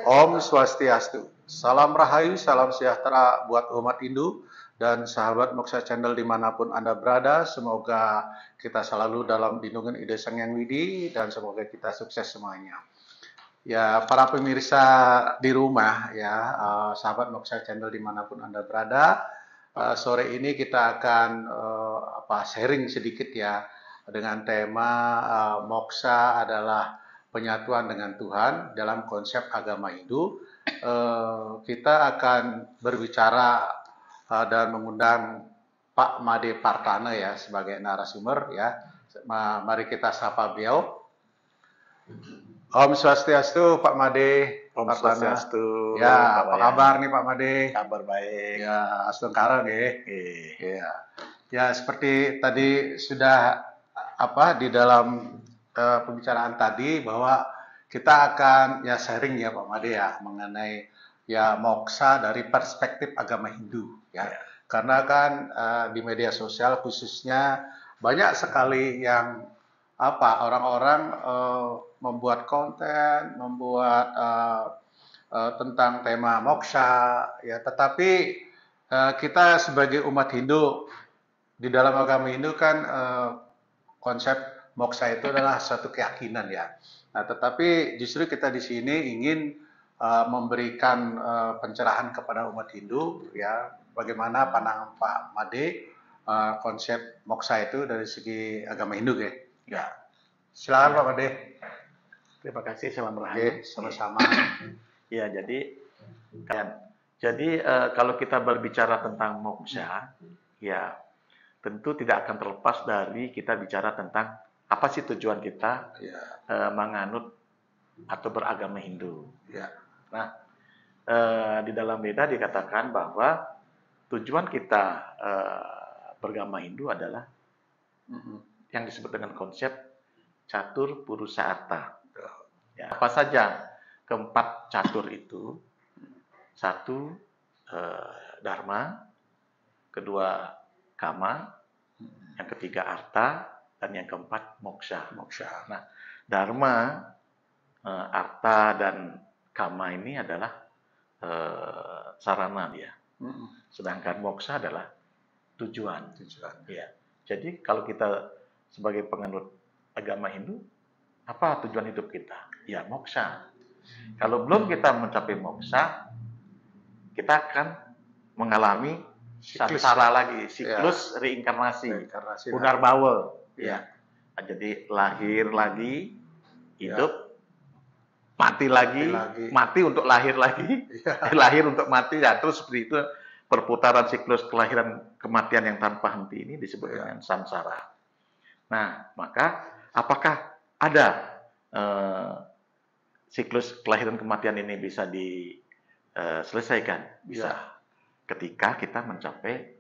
Om Swastiastu. Salam Rahayu, salam sejahtera buat umat Hindu dan sahabat Moksha Channel dimanapun Anda berada. Semoga kita selalu dalam lindungan Ide Sang Yang Widi dan semoga kita sukses semuanya. Ya, para pemirsa di rumah, ya, sahabat Moksha Channel dimanapun Anda berada, sore ini kita akan sharing sedikit ya dengan tema Moksha adalah penyatuan dengan Tuhan dalam konsep agama Hindu. Kita akan berbicara dan mengundang Pak Made Partana ya sebagai narasumber ya. Mari kita sapa beliau. Om Swastiastu, Pak Made. Om Partana. Swastiastu. Ya, apa kabar nih Pak Made? Kabar baik. Ya, astungkara nih. Ya. Ya, seperti tadi sudah di dalam pembicaraan tadi bahwa kita akan ya sharing ya Pak Made ya mengenai ya moksha dari perspektif agama Hindu ya. Karena kan di media sosial khususnya banyak sekali yang orang-orang membuat konten, membuat tentang tema moksha ya, tetapi kita sebagai umat Hindu di dalam agama Hindu kan konsep moksha itu adalah satu keyakinan ya. Nah, tetapi justru kita di sini ingin memberikan pencerahan kepada umat Hindu ya, bagaimana pandangan Pak Made konsep moksha itu dari segi agama Hindu ya. Ya. Silakan Pak Made. Terima kasih, salam rahayu. Sama-sama. Ya, jadi kalau kita berbicara tentang moksha, ya tentu tidak akan terlepas dari kita bicara tentang apa sih tujuan kita menganut atau beragama Hindu. Ya. Nah, di dalam Veda dikatakan bahwa tujuan kita beragama Hindu adalah yang disebut dengan konsep catur purusa arta. Ya, apa saja keempat catur itu? Satu, dharma, kedua kama, yang ketiga arta, dan yang keempat moksha. Nah, dharma, arta, dan kama ini adalah sarana dia. Sedangkan moksha adalah tujuan. Ya. Jadi kalau kita sebagai penganut agama Hindu, apa tujuan hidup kita? Ya moksha. Kalau belum kita mencapai moksha, kita akan mengalami samsara lagi, siklus reinkarnasi, Punarbhawa. Ya. Nah, jadi lahir lagi, hidup, mati lagi, mati untuk lahir lagi, lahir untuk mati, ya terus seperti itu perputaran siklus kelahiran kematian yang tanpa henti ini disebut dengan samsara. Nah, maka apakah ada siklus kelahiran kematian ini bisa diselesaikan? Bisa. Ketika kita mencapai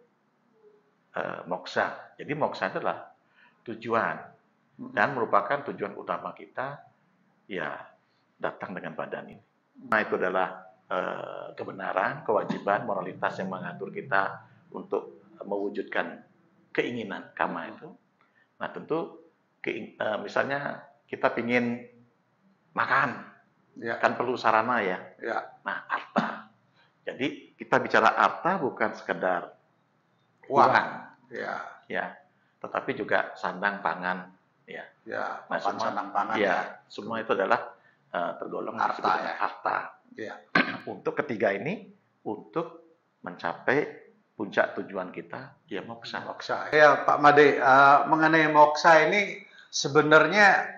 moksha. Jadi moksha adalah tujuan dan merupakan tujuan utama kita ya datang dengan badan ini. Nah, itu adalah kebenaran, kewajiban, moralitas yang mengatur kita untuk mewujudkan keinginan kama itu. Nah, tentu misalnya kita ingin makan, kan perlu sarana ya. Nah, arta. Jadi kita bicara arta bukan sekedar uang, ya, tetapi juga sandang pangan, ya. Nah, sandang pangan. Semua itu adalah tergolong harta. Untuk ketiga ini, untuk mencapai puncak tujuan kita, ya moksha. Ya Pak Made, mengenai moksha ini sebenarnya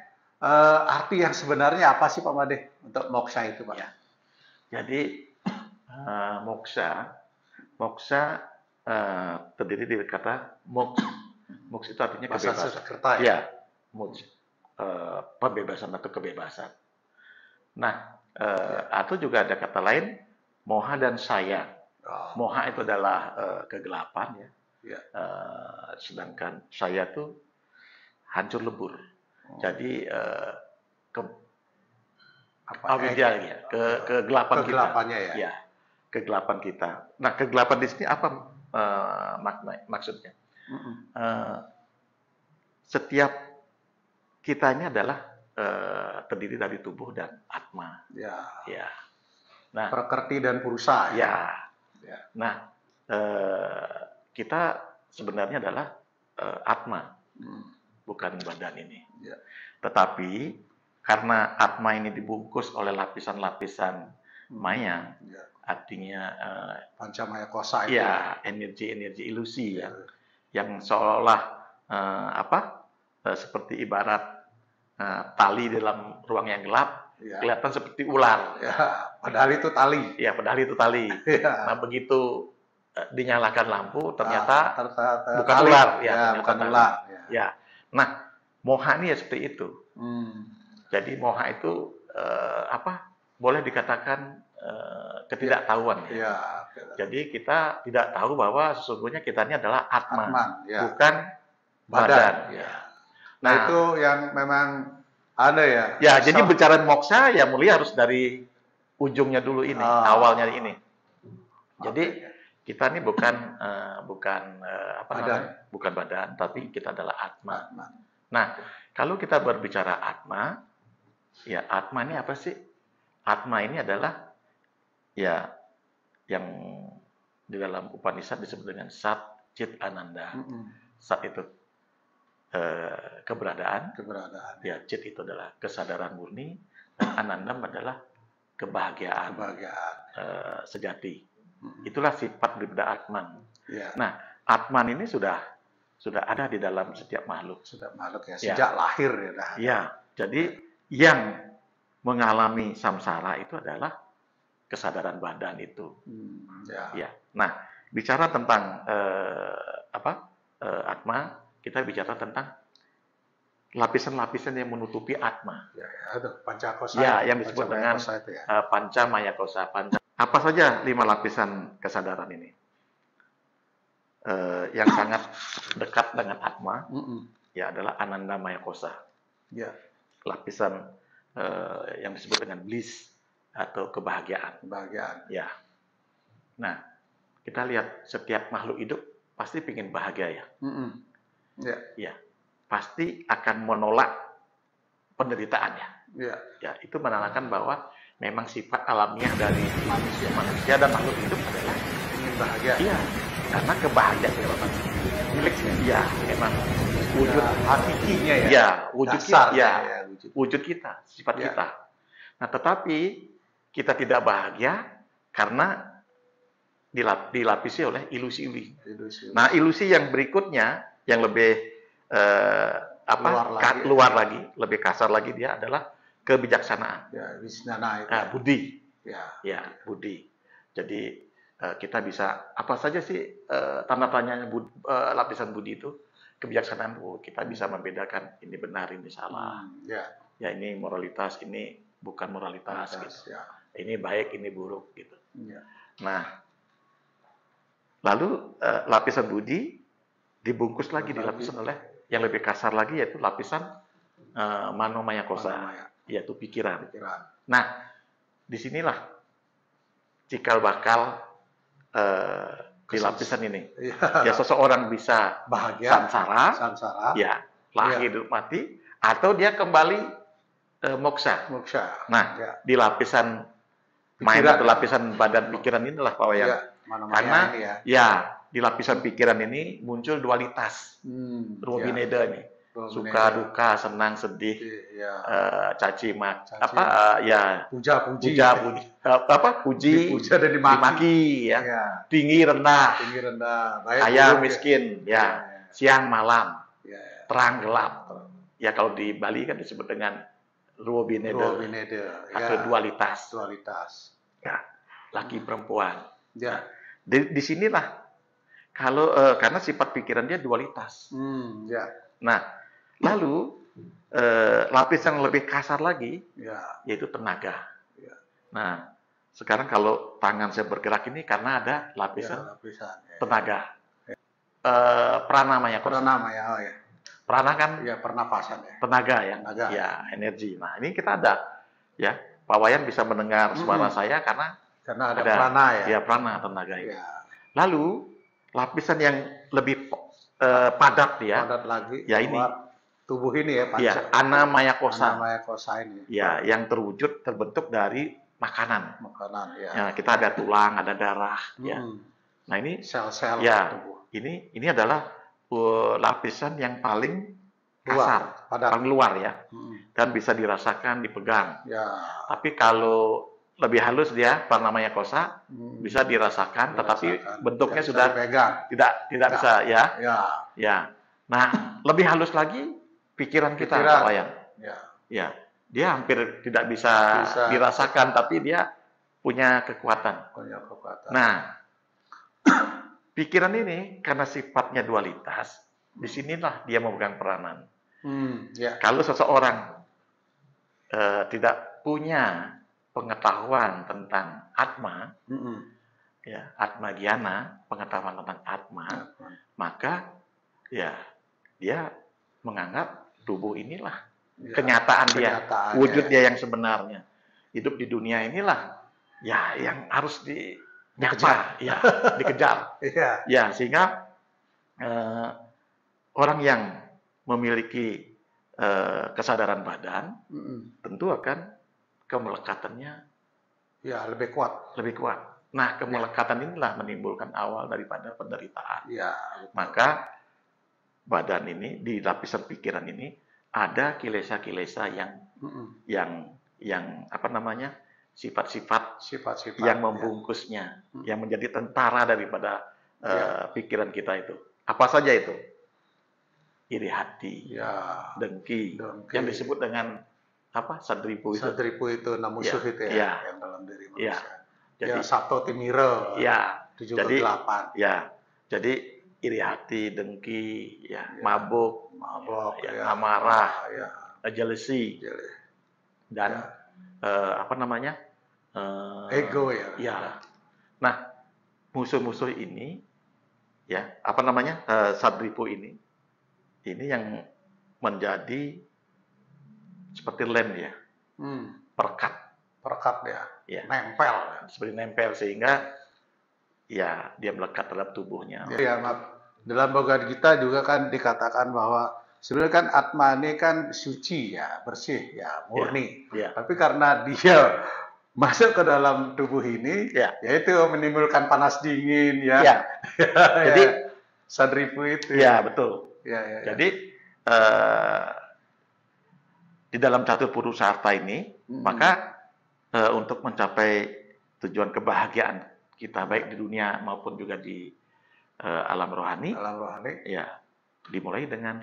arti yang sebenarnya apa sih Pak Made untuk moksha itu Pak? Ya. Jadi moksha terdiri dari kata moks. Moks itu artinya kebebasan. Ya, moks, pembebasan atau kebebasan. Nah, atau juga ada kata lain, moha dan saya. Moha itu adalah kegelapan ya. Sedangkan saya itu hancur lebur. Jadi avidya ya, kegelapan kita. Ya, kegelapan kita. Nah, kegelapan di sini apa maksudnya? Setiap kita ini adalah terdiri dari tubuh dan atma. Ya. Nah, Prakrti dan Purusa ya. ya. Ya. Nah, kita sebenarnya adalah Atma, bukan badan ini. Ya. Tetapi karena Atma ini dibungkus oleh lapisan-lapisan maya, Ya. artinya Pancamaya kosa itu. ya energi-energi ilusi ya, yang seolah-olah seperti ibarat tali dalam ruang yang gelap, Ya. kelihatan seperti ular. Ya, padahal itu tali. Ya, padahal itu tali. Ya. Nah, begitu dinyalakan lampu, ternyata bukan tali. ular. Ya, Ya, ternyata bukan tali. ular. Ya. Ya. Nah, moha ini ya seperti itu. Jadi moha itu boleh dikatakan ketidaktahuan. Ya. Jadi kita tidak tahu bahwa sesungguhnya kita ini adalah Atman, ya. bukan badan. Ya. Nah, itu yang memang ada ya. Ya, jadi bicara moksa ya mulia harus dari ujungnya dulu ini, awalnya ini. Jadi kita ini bukan bukan badan, tapi kita adalah Atma. Nah, kalau kita berbicara Atma, ya Atma ini apa sih? Atma ini adalah ya yang di dalam Upanishad disebut dengan Sat Chit Ananda. Sat itu keberadaan. Ya, Chit itu adalah kesadaran murni, dan Anandam adalah kebahagiaan. Sejati. Itulah sifat daripada Atman. Ya. Nah, Atman ini sudah ada di dalam setiap makhluk. Setiap makhluk ya, sejak lahir ya. Ya, jadi yang mengalami samsara itu adalah kesadaran badan itu. Ya. Nah, bicara tentang Atma, kita bicara tentang lapisan-lapisan yang menutupi Atma. Pancakosa. Ya, yang disebut dengan Pancamaya Kosa. Apa saja 5 lapisan kesadaran ini? Yang sangat dekat dengan Atma, ya adalah Ananda Maya Kosa. Ya. Lapisan yang disebut dengan bliss atau kebahagiaan. Ya. Nah, kita lihat setiap makhluk hidup pasti ingin bahagia ya. Ya. Pasti akan menolak penderitaannya. Ya, itu menandakan bahwa memang sifat alamiah dari manusia dan makhluk hidup adalah ingin bahagia. Iya, karena kebahagiaan itu miliknya. Ya, memang wujud hakikinya ya. Ya, wujud Dasar, kita. Ya, wujud kita, sifat kita. Nah, tetapi kita tidak bahagia karena dilapisi oleh ilusi-ilusi. Nah, ilusi yang berikutnya yang lebih luar lagi, lebih kasar lagi dia adalah kebijaksanaan. Ya, wisnana itu. Budi. Ya, budi. Jadi kita bisa apa saja sih tanda tanyanya lapisan budi itu? Kebijaksanaan. Kita bisa membedakan ini benar, ini salah. Ya, ini moralitas, ini bukan moralitas gitu. Ya. Ini baik, ini buruk gitu. Ya. Nah, lalu lapisan budi dibungkus lagi, dilapisan oleh yang lebih kasar lagi, yaitu lapisan Manomaya Kosa, yaitu pikiran. Nah, disinilah cikal bakal di lapisan ini. Ya, seseorang bisa bahagia, samsara, ya, lahir hidup mati, atau dia kembali moksa. Nah, di lapisan mind atau lapisan badan pikiran inilah Pak Wayan. Karena di lapisan pikiran ini muncul dualitas. Ruwabineda ini. Suka, duka, senang, sedih, caci maki, puji, dan dimaki, ya. Tinggi rendah, kaya miskin, siang malam, terang gelap. Ya, kalau di Bali kan disebut dengan Ruwabineda atau dualitas. Ya, laki perempuan. Ya. Di sinilah karena sifat pikiran dia dualitas. Nah, lalu lapis yang lebih kasar lagi, yaitu tenaga. Nah, sekarang kalau tangan saya bergerak ini karena ada lapisan tenaga. Pranamaya Kosa. Prana kan pernapasan ya. Tenaga ya. Ya, energi. Nah, ini kita ada ya. Pak Wayan bisa mendengar suara saya karena ada prana ya. Ya, prana, tenaga ya. Lalu lapisan yang lebih padat ya. Padat lagi. Ya, ini tubuh ini ya, Anamaya Kosa. Anamaya Kosa ini. Ya, yang terwujud terbentuk dari makanan. Makanan, ya. Ya, kita ada tulang, ada darah, ya. Nah ini Sel-sel ya, tubuh. ini adalah lapisan yang paling Luar, kasar, padat. paling luar ya, dan bisa dirasakan, dipegang. Ya. Tapi kalau lebih halus dia, namanya kosa, bisa dirasakan, tetapi bentuknya tidak sudah bisa dipegang. tidak bisa ya. Ya. Ya. Nah, lebih halus lagi pikiran kita, Pak Wayan. Ya. Ya, dia hampir tidak bisa dirasakan, tapi dia punya kekuatan. Punya kekuatan. Nah, pikiran ini karena sifatnya dualitas, disinilah dia memegang peranan. Ya. Kalau seseorang tidak punya pengetahuan tentang atma, ya, atma gyana, pengetahuan tentang atma, maka ya dia menganggap tubuh inilah ya, kenyataan dia, wujud dia yang sebenarnya. Hidup di dunia inilah ya yang harus dikejar, ya, dikejar. Ya, sehingga orang yang memiliki kesadaran badan tentu akan kemelekatannya ya lebih kuat. Nah, kemelekatan inilah menimbulkan awal daripada penderitaan. Ya, maka badan ini di lapisan pikiran ini ada kilesa-kilesa yang apa namanya, sifat-sifat yang membungkusnya, yang menjadi tentara daripada pikiran kita itu. Apa saja itu? Iri hati, dengki, yang disebut dengan apa? Sadripu itu. Sadripu itu namusuh itu ya, yang dalam diri manusia. Jadi Sato Timiro. Ya. 78. Ya. Jadi iri hati, dengki, mabuk, amarah, jealousy, dan apa namanya? Ego ya. Ya. Nah, musuh-musuh ini, ya, apa namanya? Sadripu ini yang menjadi seperti lem ya, perekat ya, nempel, seperti nempel, sehingga ya dia melekat dalam tubuhnya. Ya, maaf. Dalam Bhagavad Gita juga kan dikatakan bahwa sebenarnya kan Atma ini kan suci ya, bersih ya, murni. Tapi karena dia masuk ke dalam tubuh ini, yaitu menimbulkan panas dingin ya. Jadi Sadripu itu. Ya, betul. Jadi di dalam catur purusarta ini, maka untuk mencapai tujuan kebahagiaan kita baik di dunia maupun juga di alam rohani, ya dimulai dengan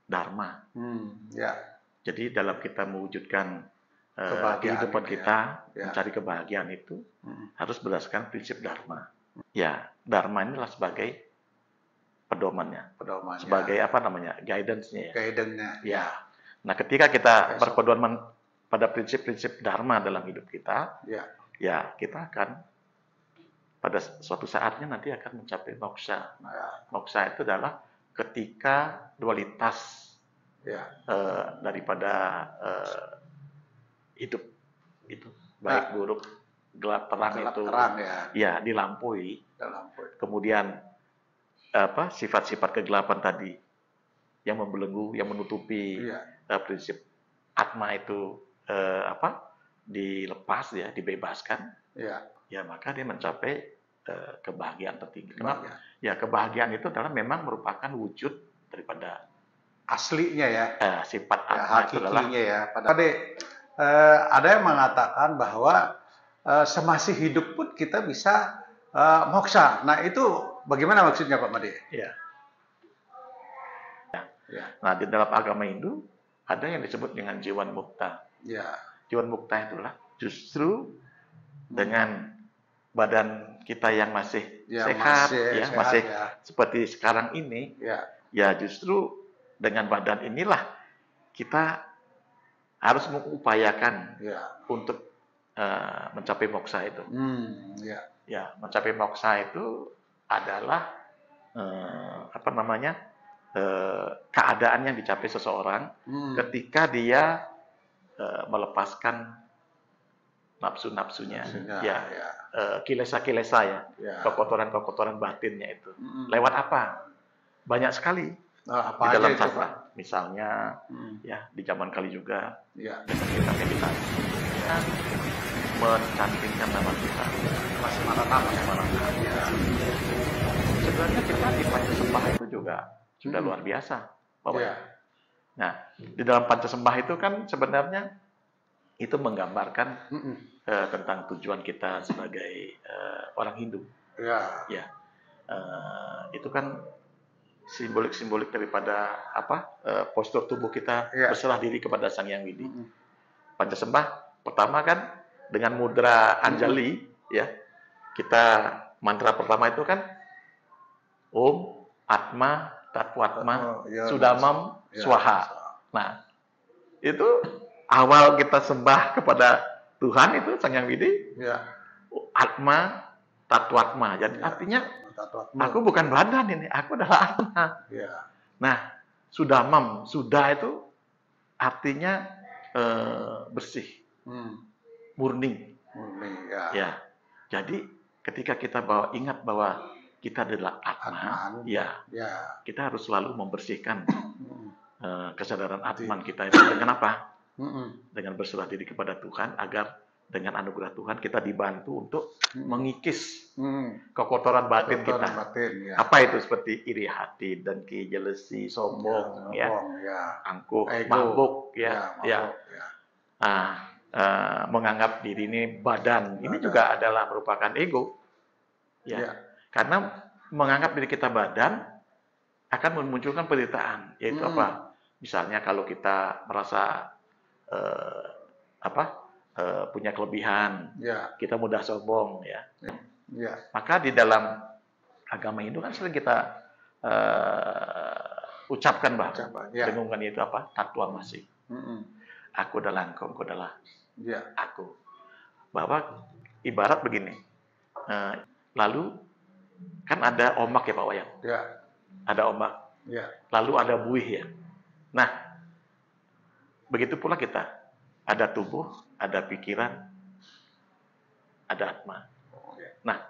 dharma. Jadi dalam kita mewujudkan kehidupan kita, mencari kebahagiaan itu harus berdasarkan prinsip dharma. Ya, dharma inilah sebagai pedomannya, sebagai apa namanya, guidance-nya. Ya. Nah, ketika kita berpedoman pada prinsip-prinsip dharma dalam hidup kita, ya kita akan pada suatu saatnya nanti akan mencapai moksha. Moksha itu adalah ketika dualitas daripada hidup itu, baik buruk, gelap, terang itu, ya dilampaui. Kemudian apa sifat-sifat kegelapan tadi yang membelenggu, yang menutupi prinsip atma itu dilepas ya, dibebaskan. Ya maka dia mencapai kebahagiaan tertinggi. Kenapa? Ya kebahagiaan itu adalah memang merupakan wujud daripada aslinya ya. Sifat atma itu adalah ada yang mengatakan bahwa semasih hidup pun kita bisa moksha. Nah itu bagaimana maksudnya Pak Made? Nah di dalam agama Hindu ada yang disebut dengan jiwan mukta. Jiwan mukta itulah justru dengan badan kita yang masih sehat, masih seperti sekarang ini, ya justru dengan badan inilah kita harus mengupayakan untuk mencapai moksha itu. Ya, mencapai moksha itu adalah apa namanya, keadaan yang dicapai seseorang ketika dia melepaskan nafsu-nafsunya, kilesa-kilesa ya, kekotoran-kekotoran batinnya itu. Lewat apa? Banyak sekali di dalam sastra. Misalnya, ya di zaman Kali juga dengan kita meditasi. dengan mencantingkan nama Tuhan. Masih Maranatha. Ya. Sebenarnya kita di Pancasembah itu juga sudah luar biasa, Bapak. Ya. Nah, di dalam Pancasembah itu kan sebenarnya itu menggambarkan tentang tujuan kita sebagai orang Hindu. Ya. Ya, itu kan simbolik-simbolik daripada postur tubuh kita berserah diri kepada Sang Hyang Widi. Pancasembah pertama kan dengan mudra Anjali, ya. Kita mantra pertama itu kan Om Atma Tatwatma Sudamam Swaha. Nah, itu awal kita sembah kepada Tuhan itu Sang Hyang Widi. Ya. Atma Tatwatma. Jadi artinya aku bukan badan ini, aku adalah Atma. Ya. Nah, Sudamam, sudah itu artinya bersih, murni. Murni, ya. Ya. Jadi ketika kita ingat bahwa kita adalah Atman, ya, kita harus selalu membersihkan kesadaran Atman kita itu dengan apa? Dengan berserah diri kepada Tuhan, agar dengan anugerah Tuhan kita dibantu untuk mengikis kekotoran batin kita. Ya. Apa itu? Seperti iri hati, dengki, jealousy, sombong, angkuh, mabuk, menganggap diri ini badan. Ini juga adalah merupakan ego. Ya. Karena menganggap diri kita badan akan memunculkan penderitaan, yaitu apa? Misalnya kalau kita merasa punya kelebihan, kita mudah sombong, ya. Maka di dalam agama Hindu kan sering kita ucapkan, dengungkan itu apa? Tatwamasi. Aku adalah engkau, engkau adalah aku. Bahwa ibarat begini. Lalu kan ada ombak ya Pak Wayan. Ada ombak. Lalu ada buih ya. Nah, begitu pula kita. Ada tubuh, ada pikiran, ada atma. Nah,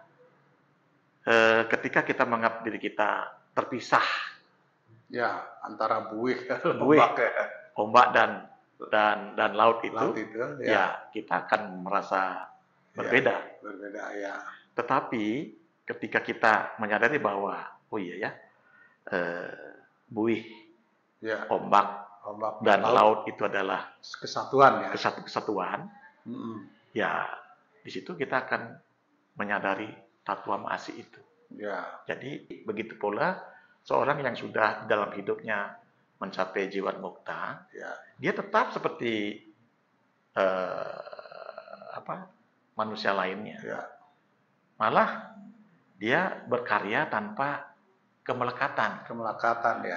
ketika kita menganggap diri kita terpisah, antara buih, ombak dan laut itu, kita akan merasa berbeda. Tetapi ketika kita menyadari bahwa buih, ombak dan laut itu adalah kesatuan, kesatuan. Ya, di situ kita akan menyadari tatwamasi itu. Jadi begitu pula seorang yang sudah dalam hidupnya mencapai jiwan mukta, dia tetap seperti manusia lainnya. Malah dia berkarya tanpa kemelekatan.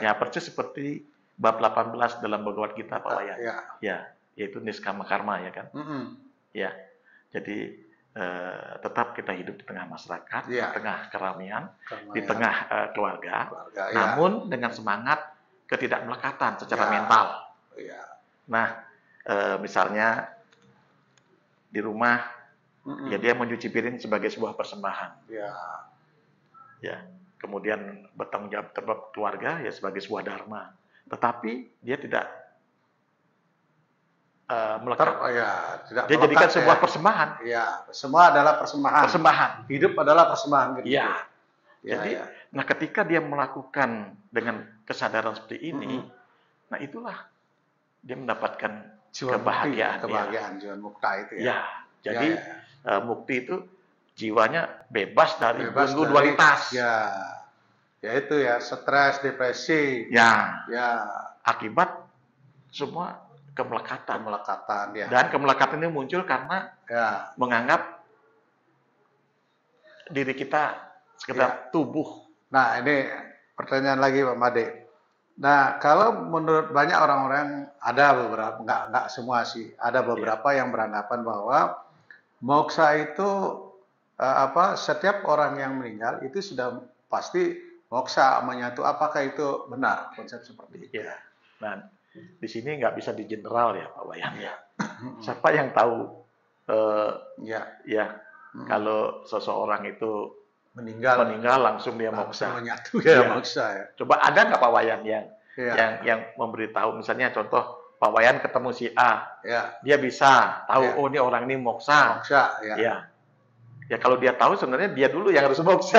Ya, persis seperti bab 18 dalam Bhagavad Gita, Pak Wayan. Yaitu niskama karma, ya kan? Ya. Jadi tetap kita hidup di tengah masyarakat, di tengah keramaian, di tengah keluarga, namun dengan semangat ketidakmelekatan secara mental. Nah, misalnya di rumah, dia mencuci piring sebagai sebuah persembahan. Kemudian bertanggung jawab terhadap keluarga sebagai sebuah dharma. Tetapi dia tidak melekat. Dia jadikan sebuah persembahan. Semua adalah persembahan. Hidup adalah persembahan. Jadi, nah ketika dia melakukan dengan kesadaran seperti ini, nah itulah dia mendapatkan kebahagiaan jiwa mukta itu. Jadi mukti itu jiwanya bebas dari belenggu dualitas. Yaitu stres, depresi. Akibat semua kemelekatan. Dan kemelekatan ini muncul karena menganggap diri kita sekedar tubuh. Nah, ini pertanyaan lagi Pak Made. Nah, kalau menurut banyak orang-orang, ada beberapa, nggak semua sih, ada beberapa yang beranggapan bahwa moksa itu setiap orang yang meninggal itu sudah pasti moksa menyatu. Apakah itu benar konsep seperti itu? Nah, di sini nggak bisa di general ya Pak Wayan. Siapa yang tahu? Kalau seseorang itu meninggal langsung dia moksa. Menyatu moksa. Coba ada nggak Pak Wayan yang memberitahu, misalnya contoh Pak Wayan ketemu si A, Ya. dia bisa tahu, Ya. oh ini orang ini moksa. Moksa, ya. Ya. Ya kalau dia tahu sebenarnya dia dulu yang harus moksa.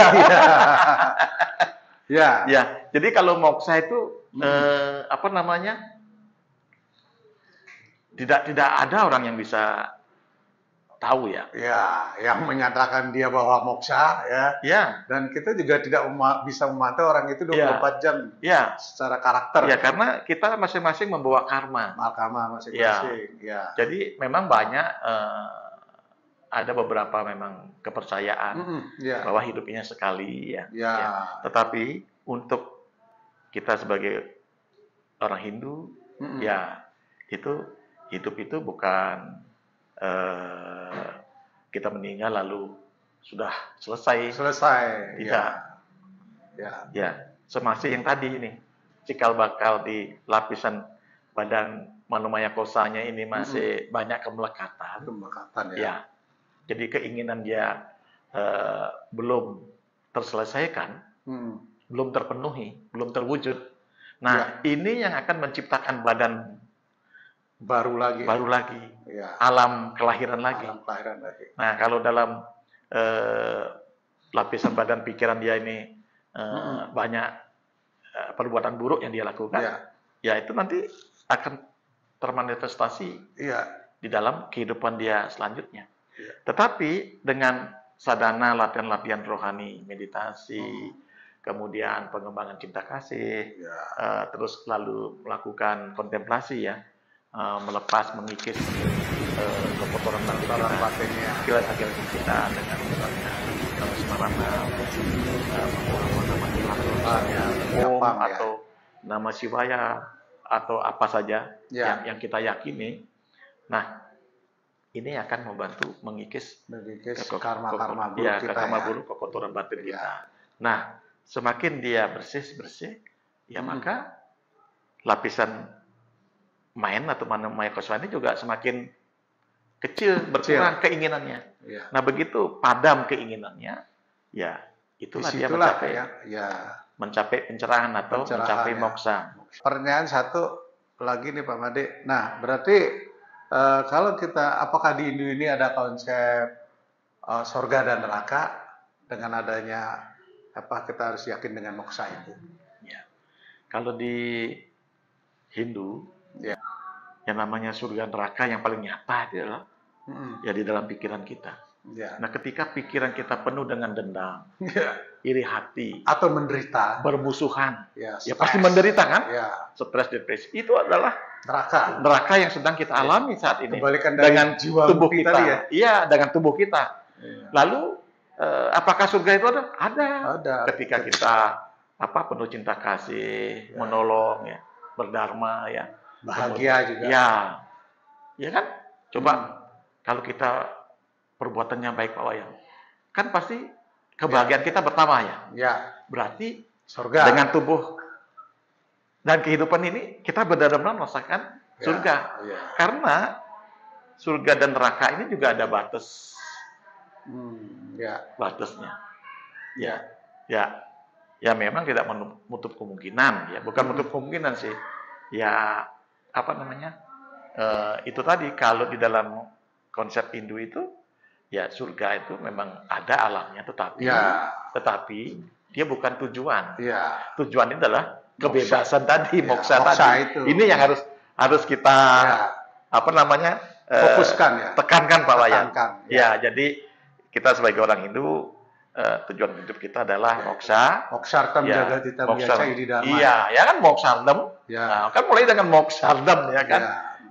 Ya. Ya. Jadi kalau moksa itu apa namanya? Tidak ada orang yang bisa tahu ya. Ya, yang menyatakan dia bahwa moksa, ya. Ya. Dan kita juga tidak bisa memantau orang itu 24 Ya. jam Ya. secara karakter. Ya, karena kita masing-masing membawa karma. Mahkamah masing-masing. Ya. Jadi memang banyak ada beberapa memang kepercayaan Ya. bahwa hidupnya sekali ya. Ya. Tetapi untuk kita sebagai orang Hindu, ya itu hidup itu bukan kita meninggal lalu sudah selesai. Selesai. Tidak. Ya, semasih yang tadi ini, cikal bakal di lapisan badan Manomaya Kosanya ini masih banyak kemelekatan. Kemelekatan, ya. Ya. Jadi keinginan dia belum terselesaikan, belum terpenuhi, belum terwujud. Nah, ini yang akan menciptakan badan baru lagi, ya. alam kelahiran lagi. Nah, kalau dalam lapisan badan pikiran dia ini banyak perbuatan buruk yang dia lakukan, ya itu nanti akan termanifestasi di dalam kehidupan dia selanjutnya. Tetapi dengan sadhana, latihan-latihan rohani, meditasi, kemudian pengembangan cinta kasih, terus lalu melakukan kontemplasi ya, melepas, mengikis kotoran batinnya, akibat kita dengan misalnya Smarana, nama atau nama Shivaya atau apa saja yang kita yakini. Nah, ini akan membantu mengikis karma-karma buruk kita, karma buruk, kotoran batin kita. Nah, semakin dia bersih, ya maka lapisan main atau Manomaya Kosanya juga semakin kecil, berkurang keinginannya. Nah, begitu padam keinginannya, ya itulah dia mencapai mencapai pencerahan atau mencapai moksa. Pertanyaan satu lagi nih Pak Made. Nah, berarti kalau kita, apakah di Hindu ini ada konsep surga dan neraka dengan adanya kita harus yakin dengan moksa itu? Ya. Kalau di Hindu, yang namanya surga neraka yang paling nyata adalah ya di dalam pikiran kita. Nah, ketika pikiran kita penuh dengan dendam, iri hati, atau menderita, bermusuhan, ya pasti menderita kan? Stres, depresi, itu adalah neraka yang sedang kita alami saat ini. Dengan jiwa tubuh kita, ya? Dengan tubuh kita. Lalu apakah surga itu ada? Ada. Ketika kita penuh cinta kasih, menolong, ya, berdharma, ya, bahagia juga. Ya kan? Coba kalau kita perbuatannya baik Pak Wayan, kan pasti kebahagiaan kita bertambah ya. Berarti surga. Dengan tubuh dan kehidupan ini kita benar-benar merasakan surga. Karena surga dan neraka ini juga ada batas. Batasnya. Ya memang tidak menutup kemungkinan, ya bukan menutup kemungkinan sih. Ya itu tadi kalau di dalam konsep Hindu itu ya surga itu memang ada alamnya, tetapi dia bukan tujuan. Tujuan itu adalah kebebasan tadi, moksa tadi. Itu. Ini yang harus kita fokuskan, tekankan Pak Wayan. Jadi kita sebagai orang Hindu tujuan hidup kita adalah moksa. Moksardam jagadita cai dharma. Ya kan moksardam. Nah, kan mulai dengan moksardam ya kan.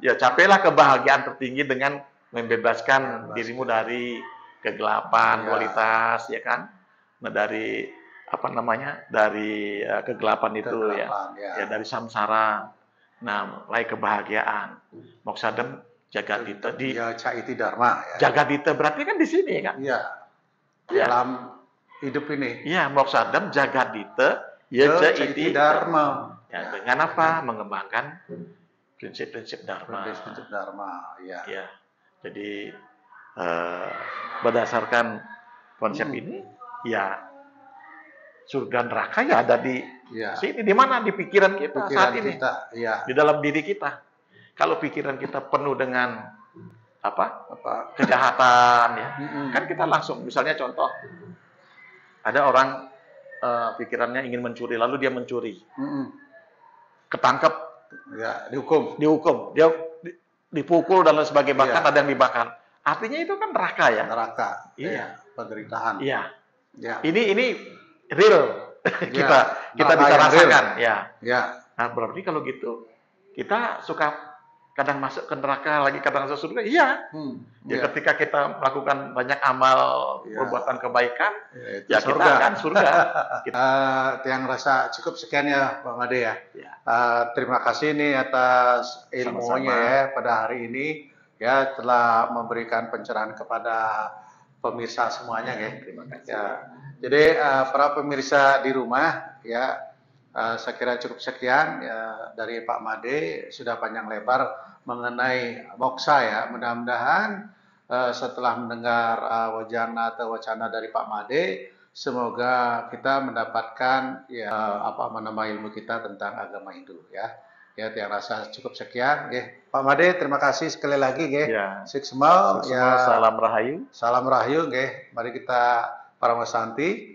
Ya capailah kebahagiaan tertinggi dengan membebaskan dirimu dari kegelapan, dualitas, ya kan? Nah, dari dari kegelapan itu ya dari samsara. Nah, mulai kebahagiaan. Moksadam jagadita di caiti dharma. Jagadita berarti kan di sini kan? Dalam hidup ini. Moksadam jagadita caiti dharma. Dengan apa? Mengembangkan prinsip-prinsip dharma. Prinsip-prinsip dharma, Jadi berdasarkan konsep ini, surga neraka ada di sini, di mana? Di pikiran kita saat ini, di dalam diri kita. Kalau pikiran kita penuh dengan apa? Apa? Kejahatan ya. Mm-mm. Kan kita langsung misalnya contoh ada orang pikirannya ingin mencuri lalu dia mencuri. Mm-mm. Ketangkep, Ya, dihukum. dia dipukul dan lain sebagainya, bahkan Iya. ada yang dibakar. Artinya itu kan neraka ya. Neraka. Iya. Ya, penderitaan. Iya. Ya. Ini real. kita neraka bisa yang real. rasakan ya. Ya. Nah, berarti kalau gitu kita suka kadang masuk ke neraka lagi kadang masuk surga. Iya. Ya, Ya. ketika kita melakukan banyak amal Ya. perbuatan kebaikan, Itu ya surga. kita akan surga. Yang rasa cukup sekian ya Pak Made ya. Ya. Terima kasih nih atas ilmunya Sama-sama. ya pada hari ini ya telah memberikan pencerahan kepada pemirsa semuanya ya. Terima kasih. Ya. Jadi para pemirsa di rumah ya saya kira cukup sekian ya dari Pak Made sudah panjang lebar mengenai moksa ya. Mudah-mudahan setelah mendengar wacana dari Pak Made, semoga kita mendapatkan ya apa ilmu kita tentang agama Hindu ya. Ya, yang rasa cukup sekian. Pak Made, terima kasih sekali lagi. Ya. Siksmal, ya. Salam Rahayu. Salam Rahayu. Mari kita Paramasanti.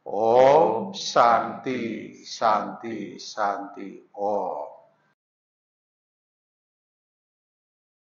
Om Santi, Santi, Santi. Om.